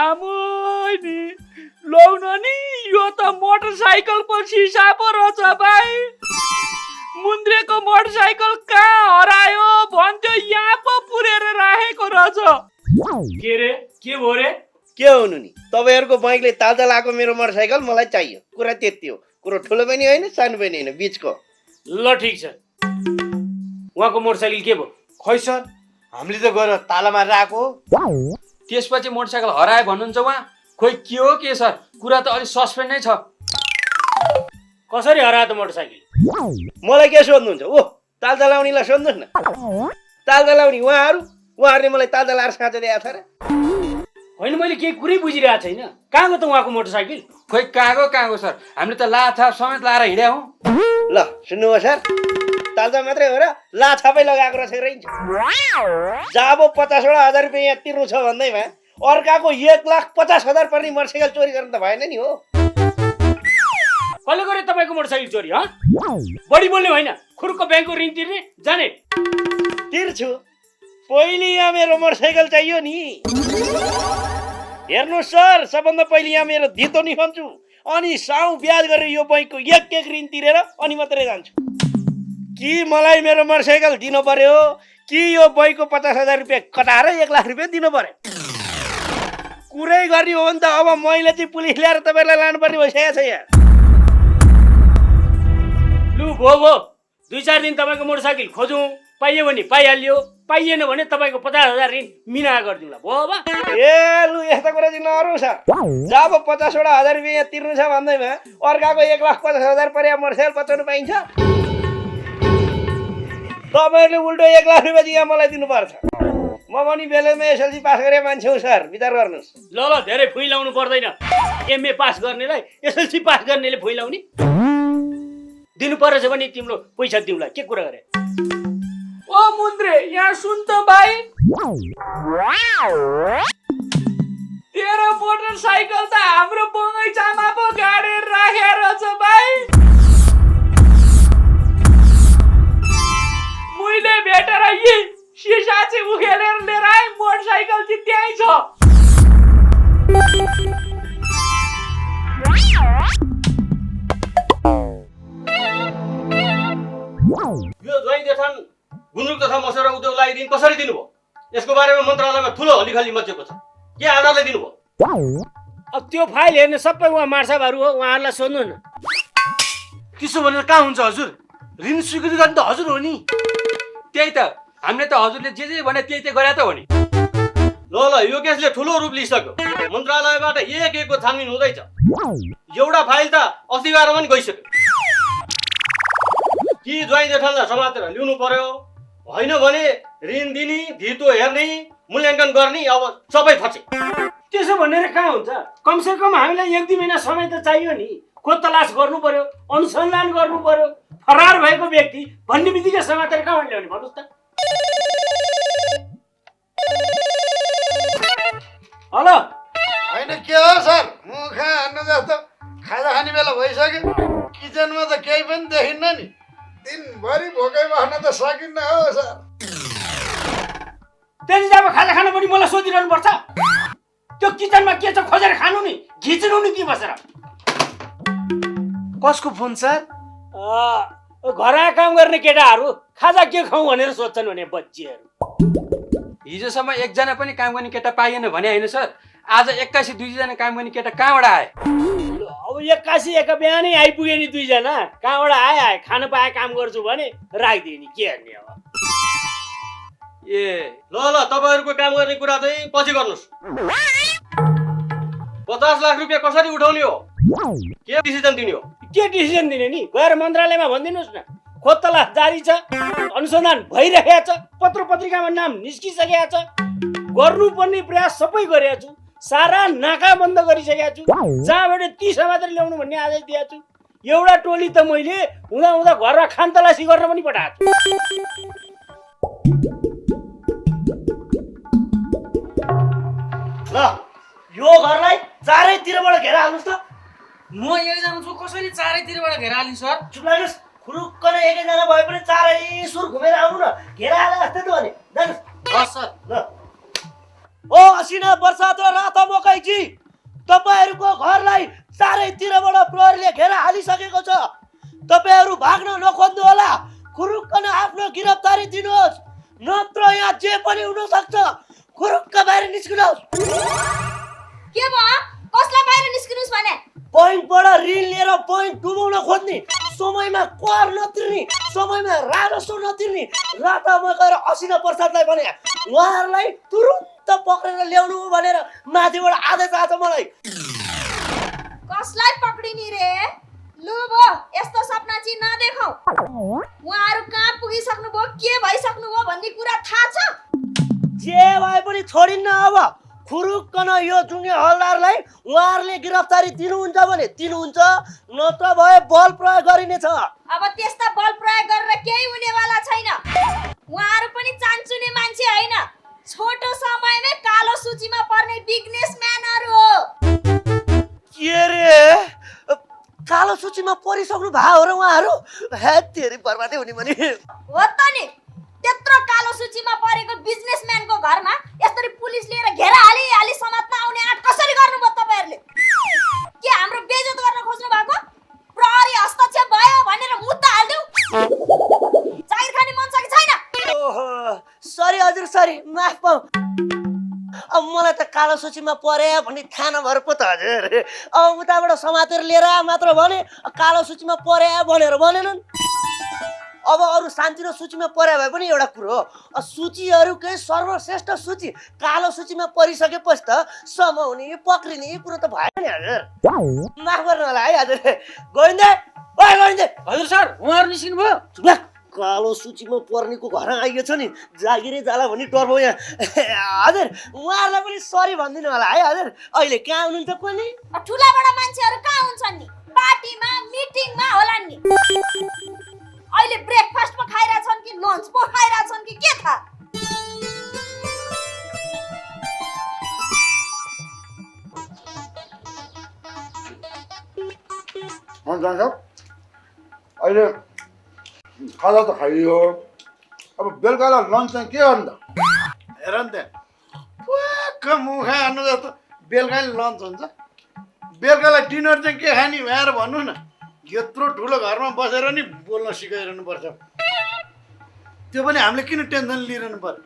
आमै लौ न नि यो त मोटरसाइकल पो सिसा पो रहेछ भाइ मुन्द्रेको मोटरसाइकल कहाँ हरायो भन्थ्यो यहाँ पो पुरेर राखेको रहेछ के रे के भो रे के हुनु नि तपाईँहरूको बैङ्कले ताजा लाएको मेरो मोटरसाइकल मलाई चाहियो कुरा त्यति हो कुरो ठुलो पनि होइन सानो पनि होइन बिचको ल ठिक छ उहाँको मोटरसाइकल के भयो खै सर हामीले त गएर ताला मारेर आएको त्यसपछि मोटरसाइकल हरायो भन्नुहुन्छ उहाँ खोइ के हो के सर कुरा त अलि सस्पेन्ड नै छ कसरी हरायो त मोटरसाइकल मलाई के सोध्नुहुन्छ ओ तालजा लाउनेलाई सोध्नुहोस् न तालजा लाउने उहाँहरूले मलाई तालजा लाएर साँचो दिएको छ र होइन मैले केही कुरै बुझिरहेको छैन कहाँ गयो त उहाँको मोटरसाइकल खोइ कहाँको सर हामीले त लाछा समेत लाएर हिँड्या हौँ ल सुन्नुभयो सर तालजा मात्रै हो र लाछापै लगाएको रहेछ रहन्छ जब 50,000 रुपियाँ यहाँ तिर्नु छ भन्दैमा अर्काको 1,50,000 पर्ने मोटरसाइकल चोरी गर्नु त भएन नि हो कसले गरे तपाईँको मोटरसाइकल चोरी बढी बोल्ने होइन खुर्को ब्याङ्कको ऋण तिर्ने जाने तिर्छु पहिले यहाँ मेरो मोटरसाइकल चाहियो नि हेर्नु सर सबभन्दा पहिले यहाँ मेरो धितो निखन्छु अनि साउ ब्याज गरेर यो बैङ्कको एक ऋण तिरेर अनि मात्रै जान्छु कि मलाई मेरो मोटरसाइकल दिनु पर्यो कि यो बैङ्कको 50,000 रुपियाँ कटाएर 1 लाख रुपियाँ दिनु पर्यो कुरै गर्ने हो भने त अब मैले चाहिँ पुलिस ल्याएर तपाईँलाई लानुपर्ने भइसकेको छ यहाँ लु भो 2-4 दिन तपाईँको मोटरसाइकल खोजौँ पाइयो भने पाइहाल्यो पाइएन भने तपाईँको 50,000 ऋण मिना गरिदिउँला भयो बा ए लु यस्तो कुरा चाहिँ नगरौँ सर जब 50,000 रुपियाँ यहाँ तिर्नु छ भन्दैमा अर्काको 1,50,000 परे मोटरसाइकल बचाउनु पाइन्छ तपाईँहरूले उल्टो 1 लाख रुपियाँ चाहिँ यहाँ मलाई दिनुपर्छ म पनि बेलैमा एसएलसी पास गरे मान्छे हो सर विचार गर्नुहोस् ल धेरै फुइलाउनु पर्दैन एमए पास गर्नेलाई एसएलसी पास गर्नेले फुइलाउने दिनु परेछ भने तिम्रो पैसा दिउँला के कुरा गरे ओ मुन्द्रे यहाँ सुन त भाइ, तेरो मोटरसाइकल त हाम्रो बगैँचामा पो गाडेर राखेर छ भाइ। मैले भेटेर यी सिसा चाहिँ उखेलेर लिएर आएँ, मोटरसाइकल चाहिँ त्यहीँ छ। यो ज्वाइँ जेठान गुन्द्रुक तथा मसौरा उद्योगलाई ऋण कसरी दिनुभयो? यसको बारेमा मन्त्रालयमा ठुलो हलिखली मचेको छ। के आधारले दिनुभयो? अब त्यो फाइल हेर्ने सबै उहाँ मार्साबहरू हो, उहाँहरूलाई सोध्नु न। त्यसो भनेर कहाँ हुन्छ हजुर? ऋण स्वीकृति गर्ने त हजुर हो नि। त्यही त, हामीले त हजुरले जे भने त्यही गरे त हो नि। ल यो केसले ठुलो रूप लिइसक्यो। मन्त्रालयबाट एक एकको छानबिन हुँदैछ। एउटा फाइल त अस्तिबारमा पनि गइसक्यो। कि ज्वाइँ जेठानलाई समातेर ल्याउनु पर्यो, होइन भने ऋण दिने, धितो हेर्ने, मूल्याङ्कन गर्ने, अब सबै फचे। त्यसो भनेर कहाँ हुन्छ? कमसेकम हामीलाई 1-2 महिना समय त चाहियो नि। खोज तलास गर्नु पर्यो, अनुसन्धान गर्नु पर्यो। फरार भएको व्यक्ति भन्ने बित्तिकै समातेर कहाँ ल्याउने भन्नुहोस् त? हेलो, होइन के हो सर, मुखा हान्नु जस्तो खाजा खाने बेला भइसक्यो। किचनमा त केही पनि देखिन्न नि। दिनभरि भोकै बस्न त सकिन्न हो सर। त्यति जब खाजा खानु पनि मलाई सोधिरहनु पर्छ? त्यो किचनमा के छ खोजेर खानु नि, घिच्नु नि ती बसेर। कसको फोन सर? घरमा काम गर्ने केटाहरू खाजा के खाउँ भनेर सोध्छन् भने बच्चीहरू। हिजोसम्म एकजना पनि काम गर्ने केटा पाइएन भने होइन सर, आज 81-2जना काम गर्ने केटा कहाँबाट आए? अब 81 एक बिहानै आइपुगे नि 2जना। कहाँबाट आए खानु पाए काम गर्छु भने राखिदिए नि, के हेर्ने अब। ए ल तपाईँहरूको काम गर्ने कुरा चाहिँ पछि गर्नुहोस्। 50 लाख रुपियाँ कसरी उठाउने हो? के डिसिजन दिने हो? के डिसिजन दिने नि? गएर मन्त्रालयमा भनिदिनुहोस् न। खोज तलास जारी छ, अनुसन्धान भइरहेको छ, पत्र पत्रिकामा नाम निस्किसकेको छ, गर्नुपर्ने प्रयास सबै गरेको छु, सारा नाका बन्द गरिसकेको छु, जहाँबाट ती समातेर ल्याउनु भन्ने आदेश दिएको छु। एउटा टोली त मैले हुँदा हुँदा घरमा खान तलासी गर्न पनि पठाएको छु। ल यो घरलाई चारैतिरबाट घेरा हाल्नुहोस् त। म एकजना छु, कसैले चारैतिरबाट घेरा हाल्ने सर? चुप लाग्नुहोस्, खुरुक्क नै एकैजना भए पनि चारै सुर घुमेर आउनु न। घेरा हाले जस्तै त हो नि, जानुहोस्। हस् सर। ल ओ असिना बर्सात र रातो मकैजी, तपाईहरूको घरलाई चारैतिरबाट प्रहरीले घेरा हालिसकेको छ। तपाईहरू भाग्न नखोज्नु होला, खुरुक्क नै आफ्नो गिरफ्तारी दिनुहोस्, नत्र यहाँ जे पनि हुन सक्छ। खुरुक्क बाहिर निस्किनुहोस्। के भयो? कसलाई बाहिर निस्किनुस् भने? बैंकबाट ऋण लिएर बैंक डुबाउन खोज्ने, समयमा कर नतिर्ने, समयमा राजस्व नतिर्ने राता मकै र असिना प्रसादलाई भने उहाँहरूलाई तुरुन्त पक्रेर ल्याउनु भनेर माथिबाट आदेश आएको छ मलाई। कसलाई पक्रिने रे? लु भो, यस्तो सपना चाहिँ नदेखाऊ। उहाँहरू कहाँ पुगिसक्नु भयो, के भइसक्नु भयो भन्ने कुरा थाहा छ? जे भए पनि छोडिन्न। अब खुरुक्क न यो जुङ्गे हलदारलाई उहाँहरूले गिरफ्तारी दिनुहुन्छ भने दिनुहुन्छ, नत्र भए बल प्रयोग गरिनेछ। अब त्यस्ता बल प्रयोग गरेर केही हुनेवाला छैन। उहाँहरू पनि चान्चुने मान्छे होइन, छोटो समयमै कालो सूचीमा पर्ने बिजनेसम्यानहरू हो। के रे, कालो सूचीमा परिसक्नु भयो हो र उहाँहरू? हे तेरी बर्बादै हुने भने हो त नि। त्यत्रो कालो सूचीमा परेको बिजनेसम्यानको घरमा यसरी पुलिस लिएर घेरा हाली समात्न आउने आँट कसरी गर्नुभयो तपाईँहरूले? के हाम्रो बेइज्जत गर्न खोज्नु भएको? प्रहरी हस्तक्षेप भयो भनेर मुद्दा हाल्दिउ? जागिर खाने मन छ कि छैन? ओहो, सरी हजुर, सरी, माफ पाऊ। अब मलाई त कालो सूचीमा परे भन्ने थाहा नभएर पो त हजुर। अब उताबाट समातेर लिएर मात्र भने कालो सूचीमा परे भनेर भनेनन्। अब अरू शान्तिरो सूचीमा परे भए पनि एउटा कुरो हो, सूचीहरूकै सर्वश्रेष्ठ सूची कालो सूचीमा परिसकेपछि त समाउने पक्रिने कुरो त भएन नि हजुर। माफ गर्नु होला है हजुर। गोविन्दे, ओइ गोविन्दे। हजुर सर, उहाँहरू निस्किनु भयो? कालो सूचीमा पर्नेको घर आइएछ नि, जागिरै जाला भन्ने डर भयो यहाँ। हजुर उहाँहरूलाई पनि सरी भनिदिनु होला है हजुर। अहिले कहाँ हुनुहुन्छ पनि? ठुला बडा मान्छेहरू कहाँ हुन्छन् नि? पार्टीमा, मिटिङमा होलान् नि। अहिले ब्रेकफास्ट पो खाइरहेछन् कि लन्च पो खाइरहेछन् कि के जान्छ अहिले खाजा त खाइयो अब बेलुकालाई लन्च चाहिँ के गर्नु त हेर नि त्यहाँ पुक्क मुखा हान्नु जस्तो बेलुका लन्च हुन्छ बेलुकालाई डिनर चाहिँ के खाने भएर भन्नु न यत्रो ठुलो घरमा बसेर नि बोल्न सिकाइरहनु पर्छ त्यो पनि हामीले किन टेन्सन लिइरहनु पर्यो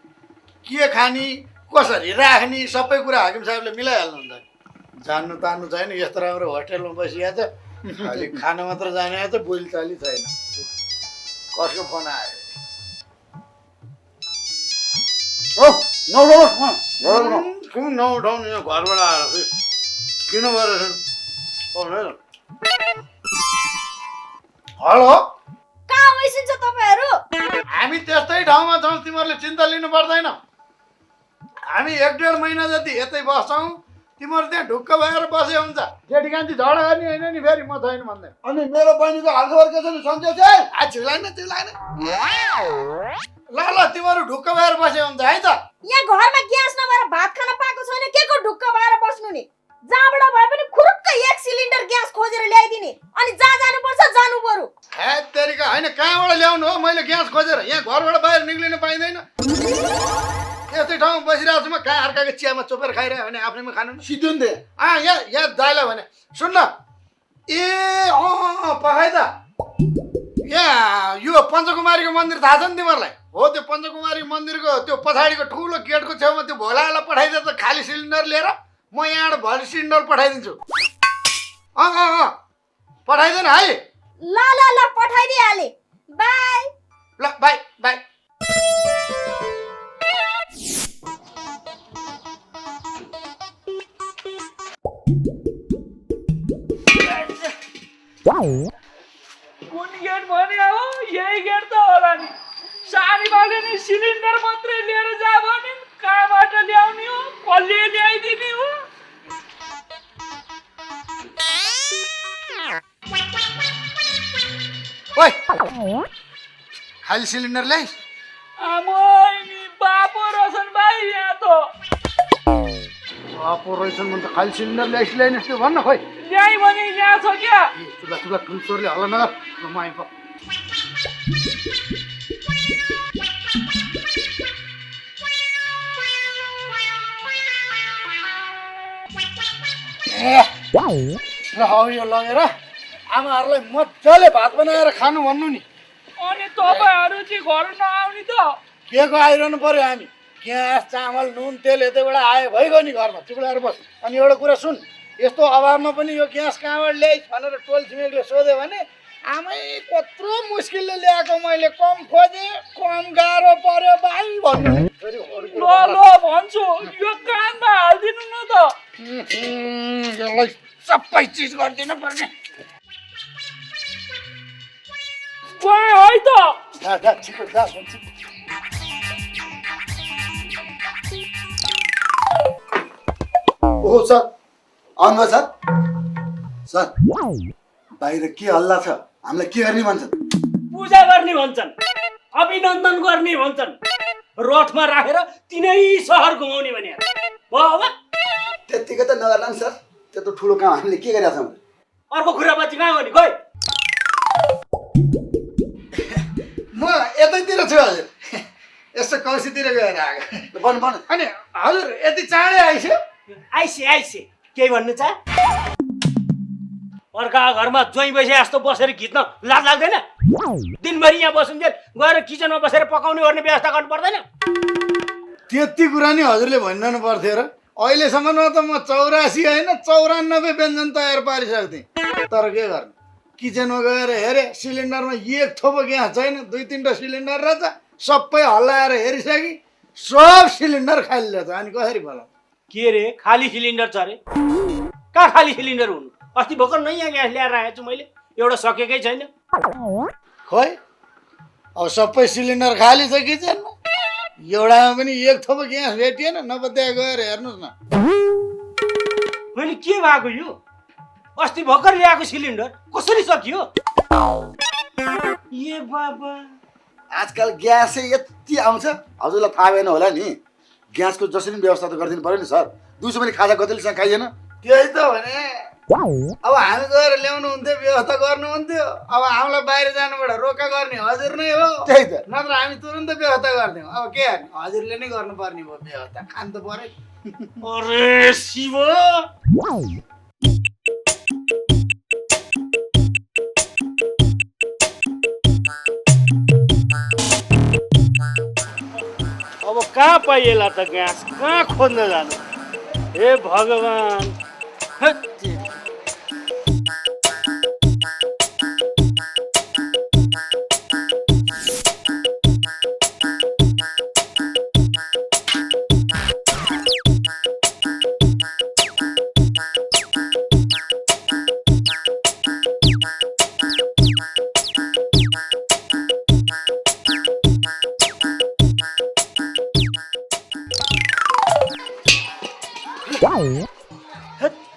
के खाने कसरी राख्ने सबै कुरा हाकिम साहबले मिलाइहाल्नुहुन्छ जान्नु तान्नु छैन यस्तो राम्रो होस्टेलमा बसिरहेछ अलि खान मात्र जाने आएछ बोलीचाली छैन कसको फोन आयो किन नउठाउनु यहाँ घरबाट आएर किन गरेर हेलो कहाँ वैसिन्छ तपाईँहरू हामी त्यस्तै ठाउँमा छौँ तिमीहरूले चिन्ता लिनु पर्दैन हामी 1.5 महिना जति यतै बस्छौँ तिमीहरू त्यहाँ ढुक्क भएर बसे हुन्छ जेठी कान्छी झगडा गर्ने होइन नि फेरि म छैन भन्दै अनि मेरो बहिनीको हालखबर के छ नि सन्चै चाहिँ चिल्लाएन ल तिमीहरू ढुक्क भएर बसे हुन्छ है त यहाँ घरमा ग्यास नभएर भात खान पाएको छैन के को ढुक्क भएर बस्नु नि जहाँबाट भए पनि खुरुक्क 1 सिलिन्डर ग्यास खोजेर ल्याइदिने अनि जहाँ जानुपर्छ जानु पर्यो हे तेरिका होइन कहाँबाट ल्याउनु हो मैले ग्यास खोजेर यहाँ घरबाट बाहिर निक्लिनु पाइँदैन यस्तै ठाउँमा बसिरहेको छु म कहाँ अर्काको चियामा चोपेर खाइरह्यो भने आफ्नैमा खानु सिद्धो नि यहाँ दाइलाई भने सुन्न ए पखाइ त यहाँ यो पञ्चकुमारीको मन्दिर थाहा छ नि तिमीहरूलाई हो त्यो पञ्चकुमारी मन्दिरको त्यो पछाडिको ठुलो गेटको छेउमा त्यो भोलालाई पठाइदिए त खाली सिलिन्डर लिएर म यहाँबाट भरि सिलिन्डर पठाइदिन्छु पठाइदिनु है ल ल ल पठाइदिहाले बाई ल बाई बाई कुन गेट भन्यो हो यही गेट त होला नि सानीबाले नि सिलिन्डर मात्रै लिएर जा भने कहाँबाट ल्याउने हो कसले ल्याइदिने हो ओइ खाली सिलिन्डर ल्याइस् आमै नि बापो रोशन भाइ यहाँ त बापो रहेछन् भने त खाली सिलिन्डर ल्याइस् त्यो भन्न खोइ ल्याइ भने यहाँ छ क्या तुला ठुल्चोरले हल्ला नगर म आइप ल हौ यो लगेर आमाहरूलाई मजाले भात बनाएर खानु भन्नु नि अनि तपाईँहरू चाहिँ घर नआउने त के को आइरहनु पर्यो हामी ग्यास चामल नुन तेल यतैबाट आयो भइगयो नि घरमा चुक्लाएर बस अनि एउटा कुरा सुन यस्तो अभावमा पनि यो ग्यास कहाँबाट ल्याइस् भनेर टोल छिमेकले सोध्यो भने आमै कत्रो मुस्किलले ल्याएको मैले कम खोजेँ कम गाह्रो पर्यो भाइ भन्नु ल ल भन्छु यो कानमा हालिदिनु न त यसलाई सबै चिज गरिदिनु पर्ने गए है त छिटो जा भन्छु ओहो सर आउनु सर सर बाहिर के हल्ला छ हामीलाई के गर्ने भन्छन् पूजा गर्ने भन्छन् अभिनन्दन गर्ने भन्छन् रथमा राखेर तिनै सहर घुमाउने भने भयो अब त्यतिकै त नगर्ला नि सर त्यत्रो ठुलो काम हामीले के गरेका छौँ अर्को कुरापाती कहाँ गर्ने खोइ म यतैतिर छु हजुर यसो कौशीतिर गएर आएको भन्नु भन्नु अनि हजुर यति चाँडै आइस्यो आइसे केही भन्नु छ अर्का घरमा ज्वाइँ बसे जस्तो बसेर खिच्न लाज लाग्दैन दिनभरि यहाँ बसुन्जेल गएर किचनमा बसेर पकाउने गर्ने व्यवस्था गर्नु पर्दैन त्यति कुरा नि हजुरले भनिरहनु पर्थ्यो र अहिलेसम्ममा त म 84 होइन 94 व्यञ्जन तयार पारिसक्थेँ तर के गर्नु किचनमा गएर हेरेँ सिलिन्डरमा एक थोपो ग्यास छैन 2-3टा सिलिन्डर रहेछ सबै हल्लाएर हेरिसके सब सिलिन्डर खाली रहेछ अनि कसरी बोलाउँ के रे खाली सिलिन्डर छ अरे कहाँ खाली सिलिन्डर हुनु अस्ति भर्खर नयाँ ग्यास ल्याएर आएको छु मैले एउटा सकेकै छैन खोइ अब सबै सिलिन्डर खाली छ किचनमा एउटामा पनि एक थोपो ग्यास भेटिएन नपत्या गएर हेर्नुहोस् न मैले के भएको यो अस्ति भर्खर ल्याएको सिलिन्डर कसरी सकियो ए बाबा आजकल ग्यासै यति आउँछ हजुरलाई थाहा भएन होला नि ग्यासको जसरी व्यवस्था त गरिदिनु पर्यो नि सर दिउँसो पनि खाजा कतिलेसँग खाइएन त्यही त भने अब हामी गएर ल्याउनु हुन्थ्यो व्यवस्था गर्नुहुन्थ्यो अब हामीलाई बाहिर जानुबाट रोका गर्ने हजुर नै हो त्यही त नत्र हामी तुरन्त व्यवस्था गर्थ्यौँ अब के गर्ने हजुरले नै गर्नुपर्ने भयो व्यवस्था खान त पर्यो अरे शिव अब कहाँ पाइएला त घाँस कहाँ खोज्न जानु हे भगवान् हट तेरी।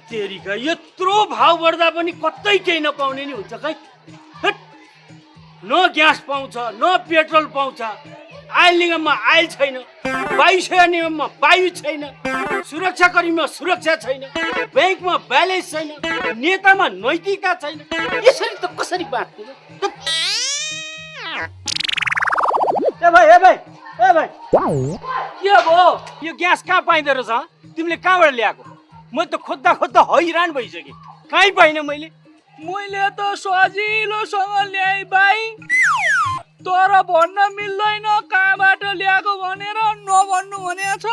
तेरिका यत्रो भाउ बढ्दा पनि कतै केही नपाउने नि हुन्छ खै हट। न ग्यास पाउँछ न पेट्रोल पाउँछ आयल निगममा आयल छैन वायुसेवा निगममा वायु छैन सुरक्षाकर्मीमा सुरक्षा छैन ब्याङ्कमा ब्यालेन्स छैन नेतामा नैतिकता छैन यसरी त कसरी बाँच्ने ए भाइ के भयो यो ग्यास कहाँ पाइँदो रहेछ तिमीले कहाँबाट ल्याएको म त खोज्दा खोज्दा हैरान भइसकेँ कहीँ पाइनँ मैले त सजिलोसँग ल्याएँ भाइ तर भन्न मिल्दैन कहाँबाट ल्याएको भनेर नभन्नु भनेको छ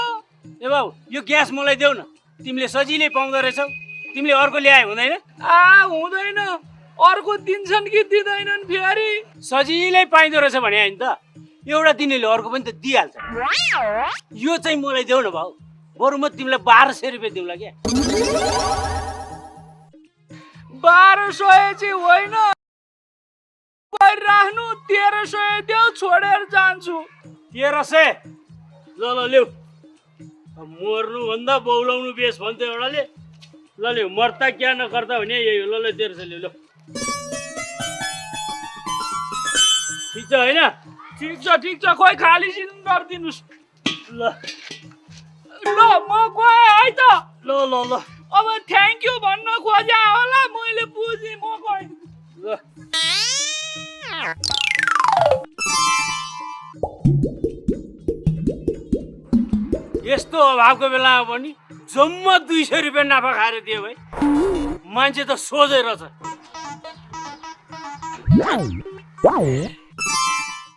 ए बाबु यो ग्यास मलाई देऊ न तिमीले सजिलै पाउँदो रहेछौ तिमीले अर्को ल्याए हुँदैन हुँदैन अर्को दिन्छन् कि दिँदैनन् फेरि सजिलै पाइँदो रहेछ भने होइन त एउटा दिनेले अर्को पनि त दिइहाल्छ यो चाहिँ मलाई देऊ न भाउ बरु म तिमीलाई 1200 रुपियाँ दिउँला क्या 1200 चाहिँ होइन राख्नु 1300 देऊ छोडेर जान्छु 1300 ल ल्याऊ मर्नुभन्दा बौलाउनु बेस भन्थ्यो एउटाले ल ल्याऊ मर्ता क्या नकर्ता भने यही हो ल 1300 ल्याऊ ल ठिक छ होइन ठिक छ खोइ खाली सिलिन्डर दिनुस् ल म गएँ है त ल अब थ्याङ्क यू भन्न खोजे होला मैले बुझेँ म गएँ ल यस्तो अभावको बेलामा पनि जम्मा 200 रुपियाँ नाफा खाएर दियो भाइ मान्छे त सोझै रहेछ